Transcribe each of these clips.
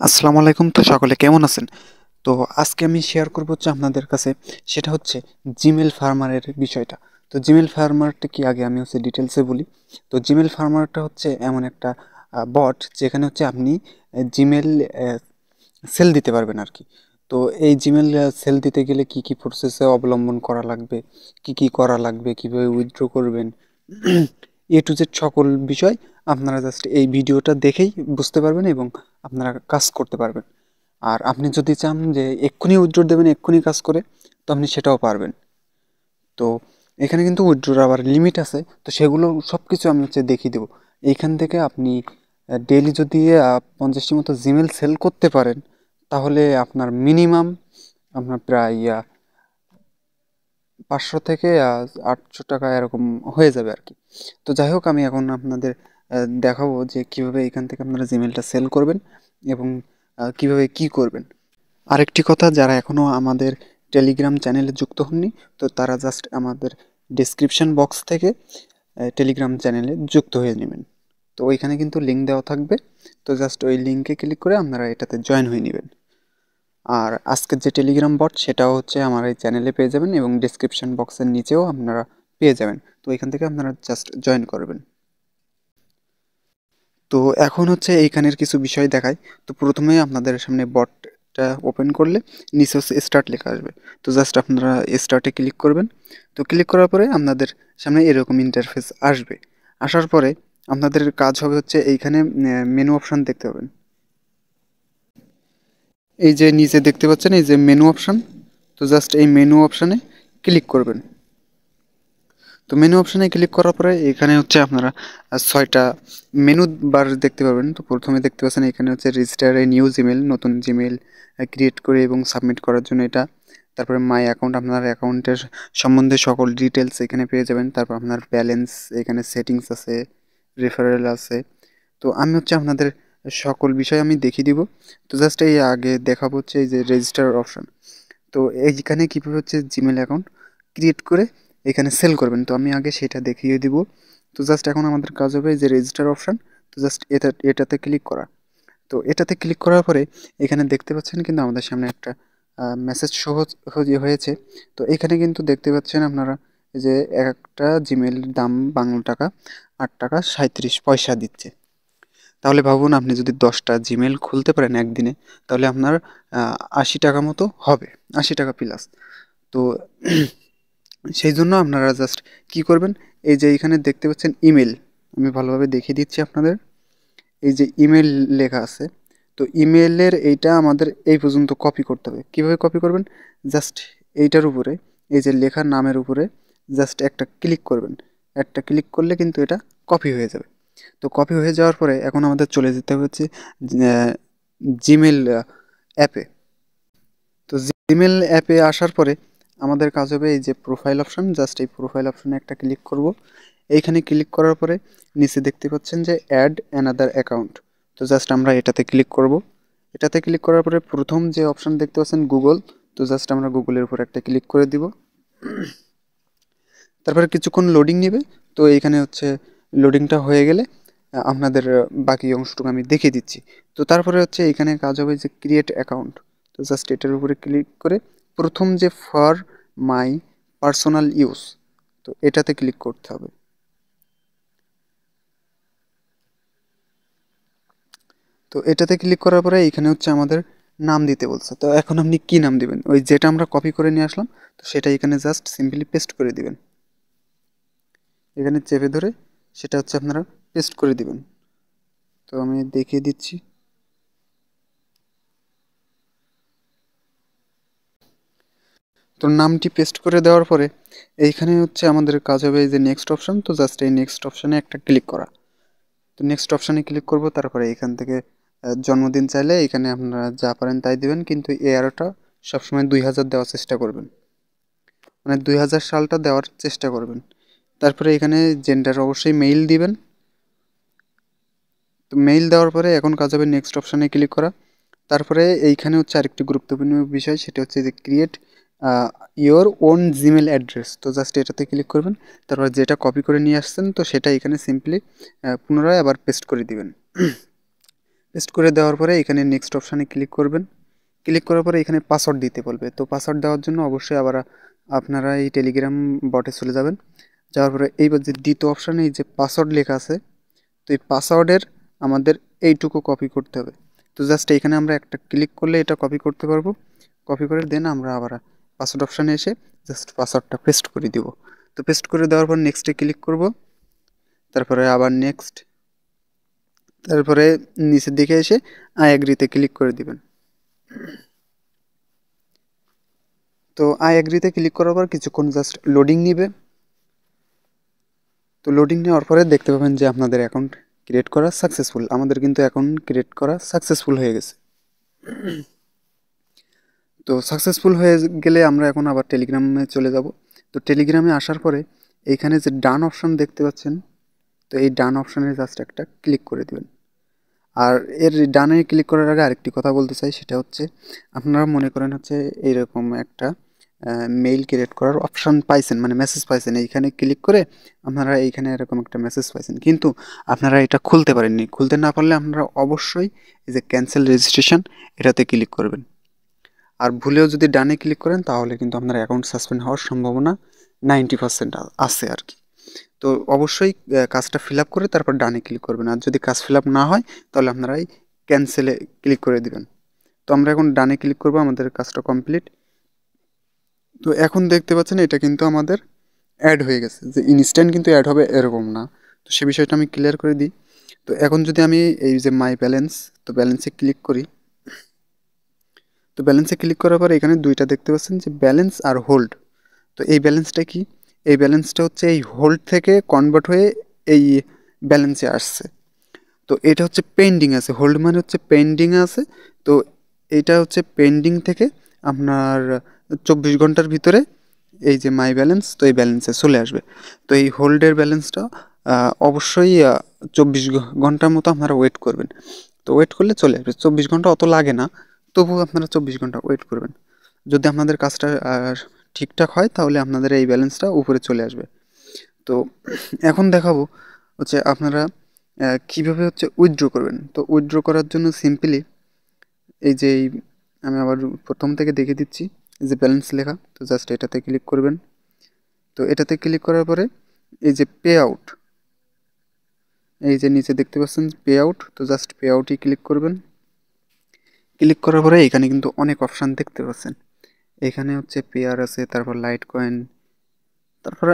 আসসালামু আলাইকুম। তো সকলে কেমন আছেন? তো আজকে আমি শেয়ার করব হচ্ছে আপনাদের কাছে, সেটা হচ্ছে জিমেল ফার্মারের বিষয়টা। তো জিমেল ফার্মারটা কি, আগে আমি হচ্ছে ডিটেলসে বলি। তো জিমেল ফার্মারটা হচ্ছে এমন একটা বট, যেখানে হচ্ছে আপনি জিমেল সেল দিতে পারবেন আর কি। তো এই জিমেল সেল দিতে গেলে কি কি প্রসেসে অবলম্বন করা লাগবে, কি কি করা লাগবে, কিভাবে উইথড্র করবেন, এ টু জেড সকল বিষয় আপনারা জাস্ট এই ভিডিওটা দেখেই বুঝতে পারবেন এবং আপনারা কাজ করতে পারবেন। আর আপনি যদি চান যে এক্ষুনি উইথড্র দেবেন, এক্ষুনি কাজ করে, তো আপনি সেটাও পারবেন। তো এখানে কিন্তু উইথড্রোর আবার লিমিট আছে, তো সেগুলো সব কিছু আমি হচ্ছে দেখিয়ে দেবো। এইখান থেকে আপনি ডেইলি যদি 50টি মতো জিমেল সেল করতে পারেন, তাহলে আপনার মিনিমাম আপনার প্রায় 500 থেকে 800 টাকা এরকম হয়ে যাবে আর কি। তো যাই হোক, আমি এখন আপনাদের দেখাবো যে কিভাবে এখান থেকে আপনারা জিমেলটা সেল করবেন এবং কিভাবে কি করবেন। আরেকটি কথা, যারা এখনও আমাদের টেলিগ্রাম চ্যানেলে যুক্ত হননি, তো তারা জাস্ট আমাদের ডেসক্রিপশন বক্স থেকে টেলিগ্রাম চ্যানেলে যুক্ত হয়ে নেবেন। তো ওইখানে কিন্তু লিঙ্ক দেওয়া থাকবে, তো জাস্ট ওই লিঙ্কে ক্লিক করে আপনারা এটাতে জয়েন হয়ে নেবেন। আর আজকের যে টেলিগ্রাম বট, সেটাও হচ্ছে আমার এই চ্যানেলে পেয়ে যাবেন এবং ডেসক্রিপশন বক্সের নিচেও আপনারা পেয়ে যাবেন। তো এখান থেকে আপনারা জাস্ট জয়েন করবেন। তো এখন হচ্ছে এইখানের কিছু বিষয় দেখায়। তো প্রথমে আপনাদের সামনে বটটা ওপেন করলে নিচে হচ্ছে স্টার্ট লেখা আসবে। তো জাস্ট আপনারা স্টার্টে ক্লিক করবেন। তো ক্লিক করার পরে আপনাদের সামনে এরকম ইন্টারফেস আসবে। আসার পরে আপনাদের কাজ হবে হচ্ছে এইখানে মেনু অপশান দেখতে পাবেন। এই যে নিচে দেখতে পাচ্ছেন এই যে মেনু অপশান, তো জাস্ট এই মেনু অপশানে ক্লিক করবেন। তো মেনু অপশানে ক্লিক করার পরে এখানে হচ্ছে আপনারা 6টা মেনু বার দেখতে পাবেন। তো প্রথমে দেখতে পাচ্ছেন এখানে হচ্ছে রেজিস্টার এ নিউ জিমেল, নতুন জিমেল ক্রিয়েট করে এবং সাবমিট করার জন্য এটা। তারপরে মাই অ্যাকাউন্ট, আপনার অ্যাকাউন্টের সম্বন্ধে সকল ডিটেলস এখানে পেয়ে যাবেন। তারপর আপনার ব্যালেন্স, এখানে সেটিংস আছে, রেফারেল আছে। তো আমি হচ্ছে আপনাদের সকল বিষয় আমি দেখিয়ে দিব। তো জাস্ট এই আগে দেখাবো হচ্ছে এই যে রেজিস্টার অপশান। তো এইখানে কীভাবে হচ্ছে জিমেল অ্যাকাউন্ট ক্রিয়েট করে এখানে সেল করবেন, তো আমি আগে সেটা দেখিয়ে দিব। তো জাস্ট এখন আমাদের কাজ হবে এই যে রেজিস্টার অপশান, তো জাস্ট এটাতে ক্লিক করা। তো এটাতে ক্লিক করার পরে এখানে দেখতে পাচ্ছেন কিন্তু আমাদের সামনে একটা মেসেজ হয়েছে। তো এখানে কিন্তু দেখতে পাচ্ছেন আপনারা যে একটা জিমেল দাম বাংলা টাকা 8 টাকা 37 পয়সা দিচ্ছে। তাহলে ভাবুন, আপনি যদি 10টা জিমেল খুলতে পারেন একদিনে, তাহলে আপনার 80 টাকা মতো হবে, 80 টাকা প্লাস। তো সেই জন্য আপনারা জাস্ট কি করবেন, এই যে এখানে দেখতে পাচ্ছেন ইমেল, আমি ভালোভাবে দেখিয়ে দিচ্ছি আপনাদের। এই যে ইমেল লেখা আছে, তো ইমেলের এইটা আমাদের এই পর্যন্ত কপি করতে হবে। কিভাবে কপি করবেন, জাস্ট এইটার উপরে এই যে লেখার নামের উপরে জাস্ট একটা ক্লিক করবেন। একটা ক্লিক করলে কিন্তু এটা কপি হয়ে যাবে। তো কপি হয়ে যাওয়ার পরে এখন আমাদের চলে যেতে হচ্ছে জিমেল অ্যাপে। তো জিমেল অ্যাপে আসার পরে আমাদের কাজ হবে এই যে প্রোফাইল অপশন, জাস্ট এই প্রোফাইল অপশনে একটা ক্লিক করব। এইখানে ক্লিক করার পরে নিচে দেখতে পাচ্ছেন যে অ্যাড অ্যানাদার অ্যাকাউন্ট, তো জাস্ট আমরা এটাতে ক্লিক করব। এটাতে ক্লিক করার পরে প্রথম যে অপশন দেখতে পাচ্ছেন গুগল, তো জাস্ট আমরা গুগলের উপর একটা ক্লিক করে দিব। তারপরে কিছুক্ষণ লোডিং নেবে। তো এইখানে হচ্ছে লোডিংটা হয়ে গেলে আপনাদের বাকি অংশটুকু আমি দেখিয়ে দিচ্ছি। তো তারপরে হচ্ছে এখানে কাজ হবে যে ক্রিয়েট অ্যাকাউন্ট, তো জাস্ট এটার উপরে ক্লিক করে প্রথম যে ফর মাই পার্সোনাল ইউজ, তো এটাতে ক্লিক করতে হবে। তো এটাতে ক্লিক করার পরে এখানে হচ্ছে আমাদের নাম দিতে বলছে। তো এখন আপনি কি নাম দিবেন, ওই যেটা আমরা কপি করে নিয়ে আসলাম, তো সেটা এখানে জাস্ট সিম্পলি পেস্ট করে দিবেন। এখানে চেপে ধরে সেটা হচ্ছে আপনারা পেস্ট করে দিবেন। তো আমি দেখিয়ে দিচ্ছি। তো নামটি পেস্ট করে দেওয়ার পরে এইখানে হচ্ছে আমাদের কাজ হবে এই যে নেক্সট অপশন, তো জাস্ট এই নেক্সট অপশানে একটা ক্লিক করা। তো নেক্সট অপশানে ক্লিক করব। তারপরে এখান থেকে জন্মদিন চাইলে এখানে আপনারা যা পারেন তাই দিবেন, কিন্তু এয়ারটা সবসময় 2000 দেওয়ার চেষ্টা করবেন, মানে 2000 সালটা দেওয়ার চেষ্টা করবেন। তারপরে এখানে জেন্ডার অবশ্যই মেইল দিবেন। তো মেইল দেওয়ার পরে এখন কাজ হবে নেক্সট অপশানে ক্লিক করা। তারপরে এইখানে হচ্ছে আরেকটি গুরুত্বপূর্ণ বিষয়, সেটা হচ্ছে যে create your own Gmail address, তো জাস্ট এটাতে ক্লিক করবেন। তারপর যেটা কপি করে নিয়ে আসছেন, তো সেটা এখানে সিম্পলি পুনরায় আবার পেস্ট করে দিবেন। পেস্ট করে দেওয়ার পরে এখানে নেক্সট অপশানে ক্লিক করবেন। ক্লিক করার পরে এখানে পাসওয়ার্ড দিতে বলবে। তো পাসওয়ার্ড দেওয়ার জন্য অবশ্যই আবার আপনারা এই টেলিগ্রাম বটে চলে যাবেন। যাওয়ার পরে এইবার যে দ্বিতীয় অপশানে এই যে পাসওয়ার্ড লেখা আছে, তো এই পাসওয়ার্ডের আমাদের এইটুকু কপি করতে হবে। তো জাস্ট এখানে আমরা একটা ক্লিক করলে এটা কপি করতে পারবো। কপি করে দেন আমরা আবার পাসওয়ার্ড অপশানে এসে জাস্ট পাসওয়ার্ডটা পেস্ট করে দিব। তো পেস্ট করে দেওয়ার পর নেক্সটে ক্লিক করব, তারপরে আবার নেক্সট, তারপরে নিচের দিকে এসে আই অ্যাগ্রিতে ক্লিক করে দিবেন। তো আই অ্যাগ্রিতে ক্লিক করার পর কিছুক্ষণ জাস্ট লোডিং নিবে। তো লোডিং নেওয়ার পরে দেখতে পাবেন যে আপনাদের অ্যাকাউন্ট ক্রিয়েট করা সাকসেসফুল। আমাদের কিন্তু অ্যাকাউন্ট ক্রিয়েট করা সাকসেসফুল হয়ে গেছে। তো সাকসেসফুল হয়ে গেলে আমরা এখন আবার টেলিগ্রামে চলে যাব। তো টেলিগ্রামে আসার পরে এইখানে যে ডান অপশান দেখতে পাচ্ছেন, তো এই ডান অপশানে জাস্ট একটা ক্লিক করে দেবেন। আর এর ডানে ক্লিক করার আগে আরেকটি কথা বলতে চাই, সেটা হচ্ছে আপনারা মনে করেন হচ্ছে এইরকম একটা মেইল ক্রিয়েট করার অপশান পাইছেন, মানে মেসেজ পাইছেন, এইখানে ক্লিক করে আপনারা এইখানে এরকম একটা মেসেজ পাইছেন, কিন্তু আপনারা এটা খুলতে পারেননি। খুলতে না পারলে আপনারা অবশ্যই এই যে ক্যান্সেল রেজিস্ট্রেশন এটাতে ক্লিক করবেন। আর ভুলেও যদি ডানে ক্লিক করেন তাহলে কিন্তু আপনার অ্যাকাউন্ট সাসপেন্ড হওয়ার সম্ভাবনা 90% আছে আর কি। তো অবশ্যই কাজটা ফিল আপ করে তারপর ডানে ক্লিক করবেন। আর যদি কাজ ফিল আপ না হয় তাহলে আপনারা এই ক্যান্সেলে ক্লিক করে দিবেন। তো আমরা এখন ডানে ক্লিক করব, আমাদের কাজটা কমপ্লিট। তো এখন দেখতে পাচ্ছেন এটা কিন্তু আমাদের অ্যাড হয়ে গেছে। যে ইনস্ট্যান্ট কিন্তু অ্যাড হবে এরকম না, তো সে বিষয়টা আমি ক্লিয়ার করে দিই। তো এখন যদি আমি এই যে মাই ব্যালেন্স, তো ব্যালেন্সে ক্লিক করি, তো ব্যালেন্সে ক্লিক করার পর এখানে দুইটা দেখতে পাচ্ছেন যে ব্যালেন্স আর হোল্ড। তো এই ব্যালেন্সটা কি? এই ব্যালেন্সটা হচ্ছে এই হোল্ড থেকে কনভার্ট হয়ে এই ব্যালেন্সে আসছে। তো এটা হচ্ছে পেন্ডিং আছে, হোল্ড মানে হচ্ছে পেন্ডিং আছে। তো এইটা হচ্ছে পেন্ডিং থেকে আপনার 24 ঘন্টার ভিতরে এই যে মাই ব্যালেন্স, তো এই ব্যালেন্সে চলে আসবে। তো এই হোল্ডের ব্যালেন্সটা অবশ্যই 24 ঘন্টার মতো আপনারা ওয়েট করবেন। তো ওয়েট করলে চলে আসবে। 24 ঘন্টা অত লাগে না, তবুও আপনারা 24 ঘন্টা ওয়েট করবেন। যদি আপনাদের কাজটা ঠিকঠাক হয় তাহলে আপনাদের এই ব্যালেন্সটা উপরে চলে আসবে। তো এখন দেখাবো হচ্ছে আপনারা কীভাবে হচ্ছে উইথড্র করবেন। তো উইথড্র করার জন্য সিম্পলি এই যে আমি আবার প্রথম থেকে দেখে দিচ্ছি, এই যে ব্যালেন্স লেখা, তো জাস্ট এটাতে ক্লিক করবেন। তো এটাতে ক্লিক করার পরে এই যে পে আউট, এই যে নিচে দেখতে পাচ্ছেন পে আউট, তো জাস্ট পে আউটই ক্লিক করবেন। ক্লিক করার পরে এখানে কিন্তু অনেক অপশান দেখতে পাচ্ছেন। এখানে হচ্ছে পেয়ার আছে, তারপর লাইট কয়েন, তারপরে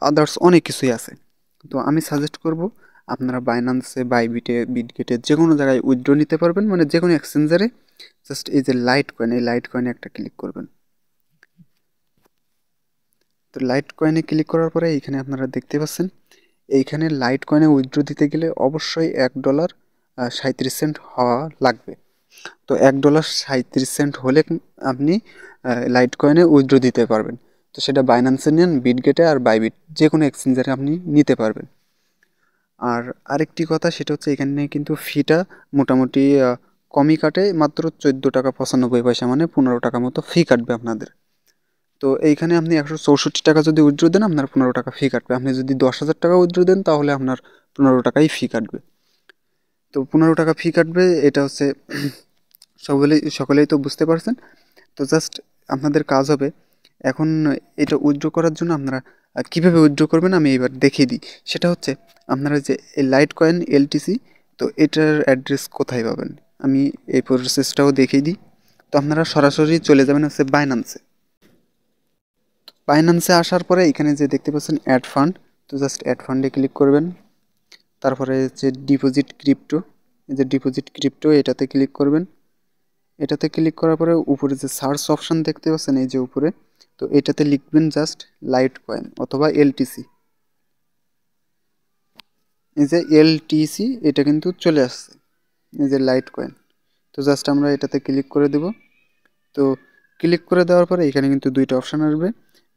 আদার্স অনেক কিছুই আছে। তো আমি সাজেস্ট করব আপনারা বাইন্যান্সে, বাইবিটে, বিটগেটে যে কোনো জায়গায় উইথড্র নিতে পারবেন, মানে যে কোনো এক্সচেঞ্জারে জাস্ট এই যে লাইট কয়েন, এই লাইট কয়েনে একটা ক্লিক করবেন। তো লাইট কয়েনে ক্লিক করার পরে এইখানে আপনারা দেখতে পাচ্ছেন এইখানে লাইট কয়েনে উইথড্র দিতে গেলে অবশ্যই $1.37 হওয়া লাগবে। তো $1.37 হলে আপনি লাইট কয়েনে উইথড্র দিতে পারবেন। তো সেটা বাইন্যান্সে নেন, বিটগেটে আর বাইবিট যে কোনো এক্সচেঞ্জারে আপনি নিতে পারবেন। আর আরেকটি কথা সেটা হচ্ছে এখানে কিন্তু ফিটা মোটামুটি কমই কাটে, মাত্র 14.95 টাকা, মানে 15 টাকা মতো ফি কাটবে আপনাদের। তো এইখানে আপনি 164 টাকা যদি উইথড্র দেন আপনার 15 টাকা ফি কাটবে। আপনি যদি 10,000 টাকা উইথড্র দেন তাহলে আপনার 15 টাকাই ফি কাটবে। তো 15 টাকা ফি কাটবে, এটা হচ্ছে সকলেই তো বুঝতে পারছেন। তো জাস্ট আপনাদের কাজ হবে এখন এটা উইথড্র করার জন্য আপনারা কীভাবে উইথড্র করবেন আমি এবার দেখিয়ে দিই। সেটা হচ্ছে আপনারা যে এই লাইট কয়েন এলটিসি, তো এটার অ্যাড্রেস কোথায় পাবেন আমি এই প্রসেসটাও দেখিয়ে দিই। তো আপনারা সরাসরি চলে যাবেন হচ্ছে বাইন্যান্সে। বাইন্যান্সে আসার পরে এখানে যে দেখতে পাচ্ছেন অ্যাড ফান্ড, তো জাস্ট অ্যাড ফান্ডে ক্লিক করবেন। তারপরে যে ডিপোজিট ক্রিপ্টো, এই যে ডিপোজিট ক্রিপ্টো এটাতে ক্লিক করবেন। এটাতে ক্লিক করার পরে উপরে যে সার্চ অপশান দেখতে পাচ্ছেন এই যে উপরে, তো এটাতে লিখবেন জাস্ট লাইট কয়েন অথবা এলটিসি। এই যে এলটিসি এটা কিন্তু চলে আসছে, এই যে লাইট কয়েন। তো জাস্ট আমরা এটাতে ক্লিক করে দেব। তো ক্লিক করে দেওয়ার পরে এখানে কিন্তু দুইটা অপশান আসবে,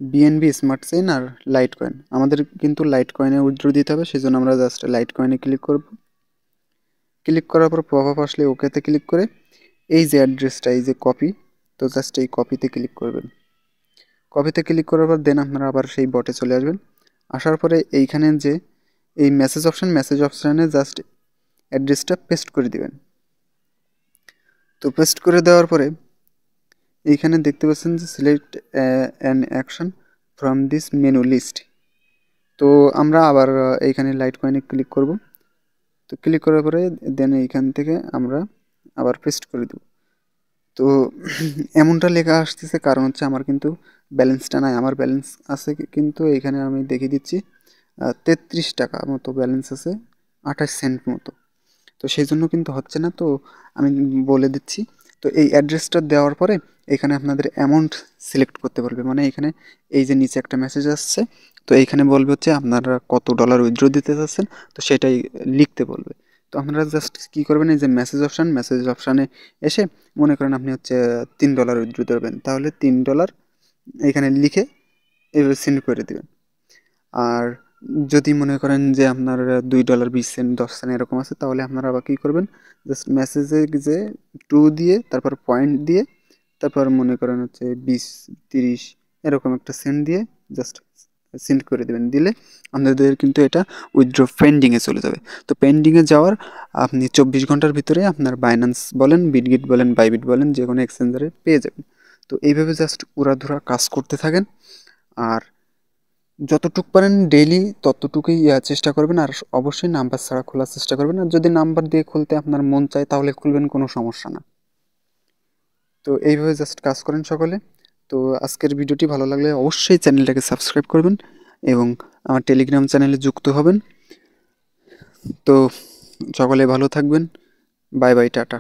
বিএনবি স্মার্ট চেইন আর লাইট কয়েন। আমাদের কিন্তু লাইট কয়েনে উইথড্র দিতে হবে, সেই জন্য আমরা জাস্ট লাইট কয়েনে ক্লিক করব। ক্লিক করার পর পপ আপ আসলে ওকেতে ক্লিক করে এই যে অ্যাড্রেসটা, এই যে কপি, তো জাস্ট এই কপিতে ক্লিক করবেন। কপিতে ক্লিক করার পর দেন আপনারা আবার সেই বটে চলে আসবেন। আসার পরে এইখানে যে এই মেসেজ অপশানে জাস্ট অ্যাড্রেসটা পেস্ট করে দিবেন। তো পেস্ট করে দেওয়ার পরে এইখানে দেখতে পাচ্ছেন যে select an action from this menu list. তো আমরা আবার এইখানে লাইট কয়েনে ক্লিক করব। তো ক্লিক করার পরে দেন এইখান থেকে আমরা আবার পেস্ট করে দেব। তো এমনটা লেখা আসতেছে কারণ হচ্ছে আমার কিন্তু ব্যালেন্সটা নাই, আমার ব্যালেন্স আছে কিন্তু এইখানে আমি দেখিয়ে দিচ্ছি 33 টাকা মতো ব্যালেন্স আছে, 28 সেন্ট মতো। তো সেই জন্য কিন্তু হচ্ছে না। তো আমি বলে দিচ্ছি। তো এই অ্যাড্রেসটা দেওয়ার পরে এখানে আপনাদের অ্যামাউন্ট সিলেক্ট করতে বলবে, মানে এখানে এই যে নিচে একটা মেসেজ আসছে, তো এইখানে বলবে হচ্ছে আপনারা কত ডলার উইথড্র দিতে চাচ্ছেন, তো সেটাই লিখতে বলবে। তো আপনারা জাস্ট কী করবেন, এই যে মেসেজ অপশানে এসে মনে করেন আপনি হচ্ছে $3 উইথড্র দেবেন, তাহলে $3 এখানে লিখে এভাবে সেন্ড করে দেবেন। আর যদি মনে করেন যে আপনার $2 20 সেন্ট 10 সেন্ট এরকম আছে, তাহলে আপনারা আবার কী করবেন, জাস্ট মেসেজে যে টু দিয়ে তারপর পয়েন্ট দিয়ে তারপর মনে করেন হচ্ছে 20 30 এরকম একটা সেন্ট দিয়ে জাস্ট সেন্ড করে দেবেন। দিলে আপনাদের কিন্তু এটা উইথড্র পেন্ডিংয়ে চলে যাবে। তো পেন্ডিংয়ে যাওয়ার আপনি 24 ঘন্টার ভিতরে আপনার বাইন্যান্স বলেন, বিটগেট বলেন, বাইবিট বলেন, যে কোনো এক্সচেঞ্জারে পেয়ে যাবেন। তো এইভাবে জাস্ট উড়াধুরা কাজ করতে থাকেন, আর যতটুক পারেন ডেইলি ততটুকুই চেষ্টা করবেন, আর অবশ্যই নাম্বার ছাড়া খোলার চেষ্টা করবেন। আর যদি নাম্বার দিয়ে খুলতে আপনার মন চায় তাহলে খুলবেন, কোনো সমস্যা না। তো এইভাবে জাস্ট কাজ করেন সকলে। তো আজকের ভিডিওটি ভালো লাগলে অবশ্যই চ্যানেলটাকে সাবস্ক্রাইব করবেন এবং আমার টেলিগ্রাম চ্যানেলে যুক্ত হবেন। তো সকলে ভালো থাকবেন। Bye bye, tata.